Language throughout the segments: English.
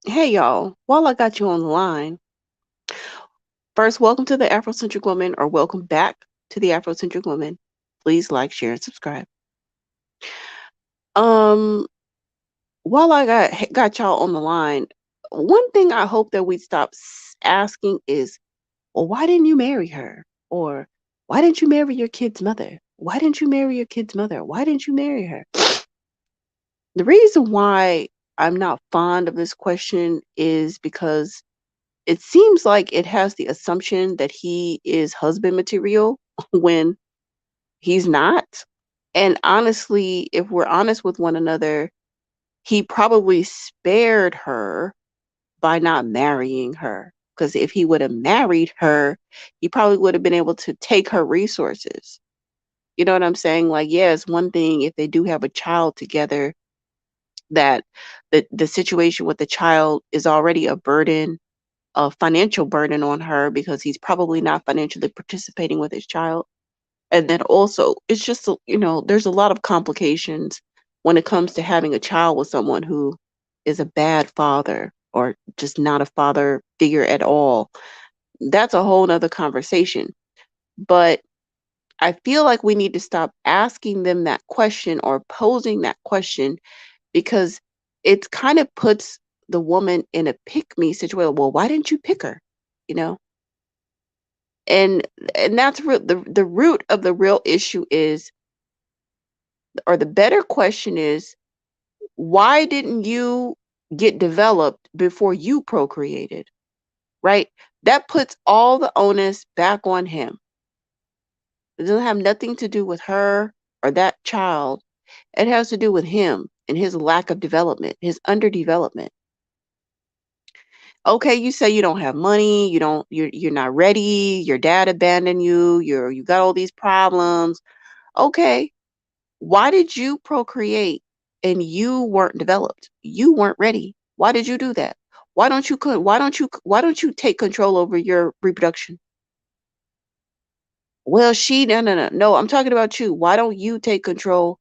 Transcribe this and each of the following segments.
Hey y'all, while I got you on the line, first, welcome to the Afrocentric Woman, or welcome back to the Afrocentric Woman. Please like, share, and subscribe. Um, while I got y'all on the line, one thing I hope that we stop asking is, well, why didn't you marry her? Or why didn't you marry your kid's mother? Why didn't you marry your kid's mother? Why didn't you marry her? The reason why I'm not fond of this question is because it seems like it has the assumption that he is husband material when he's not. And honestly, if we're honest with one another, he probably spared her by not marrying her. Because if he would have married her, he probably would have been able to take her resources. You know what I'm saying? Like, yeah, it's one thing if they do have a child together, that the situation with the child is already a financial burden on her because he's probably not financially participating with his child. And then also, it's just, there's a lot of complications when it comes to having a child with someone who is a bad father or just not a father figure at all. That's a whole nother conversation. But I feel like we need to stop asking them that question or posing that question because it kind of puts the woman in a pick me situation. Well, why didn't you pick her? You know? And that's the root of the real issue is, or the better question is, why didn't you get developed before you procreated? Right? That puts all the onus back on him. It doesn't have nothing to do with her or that child. It has to do with him and his lack of development, his underdevelopment. Okay, you say you don't have money, you're not ready, your dad abandoned you, you got all these problems. Okay, why did you procreate and you weren't developed? You weren't ready. Why did you do that? Why don't you take control over your reproduction? Well, no, I'm talking about you. Why don't you take control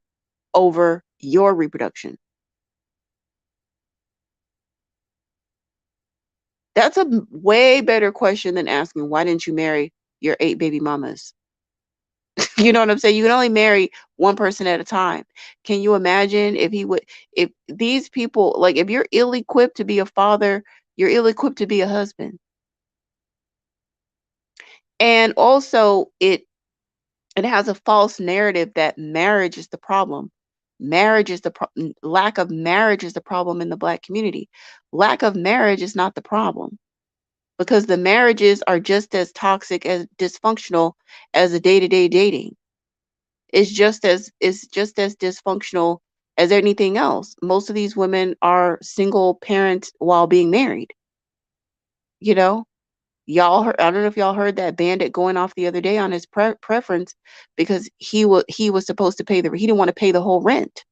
over your reproduction? That's a way better question than asking why didn't you marry your 8 baby mamas? You know what I'm saying? You can only marry one person at a time. Can you imagine if these people, like, if you're ill equipped to be a father, you're ill equipped to be a husband. And also, it has a false narrative that marriage is the problem. Lack of marriage is the problem in the Black community. Lack of marriage is not the problem because the marriages are just as toxic as dysfunctional as a day-to-day dating. It's just as dysfunctional as anything else. Most of these women are single parents while being married. You know, I don't know if y'all heard that Bandit going off the other day on his preference because he was supposed to pay he didn't want to pay the whole rent.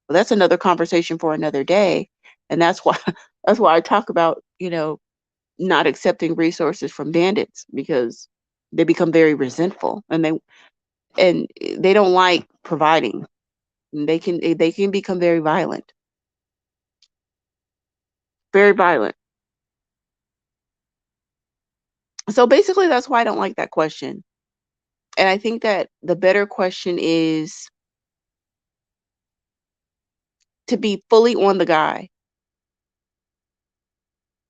Well, that's another conversation for another day, and that's why that's why I talk about not accepting resources from bandits because they become very resentful and they don't like providing. They can become very violent, very violent. So basically, that's why I don't like that question. And I think that the better question is to be fully on the guy.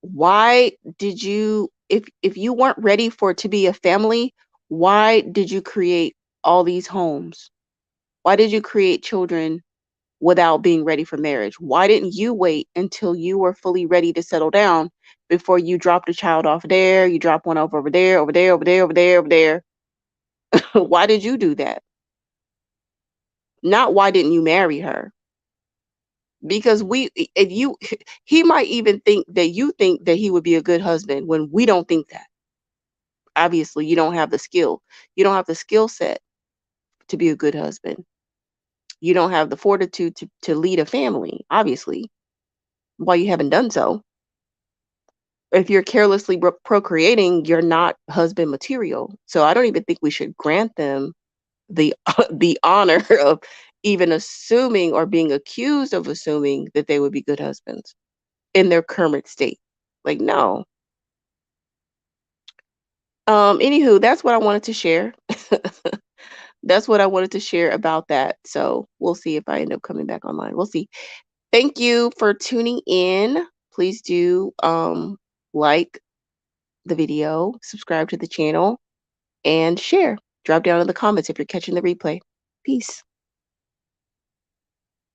Why did you, if you weren't ready for it to be a family, why did you create all these homes? Why did you create children without being ready for marriage? Why didn't you wait until you were fully ready to settle down before you dropped a child off there, you drop one off over there, over there, over there, over there, over there? Why did you do that? Not why didn't you marry her? Because if you, he might even think that you think that he would be a good husband when we don't think that. Obviously, you don't have the skill. You don't have the skill set to be a good husband. You don't have the fortitude to lead a family, obviously, why you haven't done so. If you're carelessly procreating, you're not husband material. So I don't even think we should grant them the the honor of even assuming or being accused of assuming that they would be good husbands. in their current state. Like, no. Anywho, that's what I wanted to share. That's what I wanted to share about that. So we'll see if I end up coming back online. We'll see. Thank you for tuning in. Please do like the video, subscribe to the channel, and share. Drop down in the comments if you're catching the replay. Peace.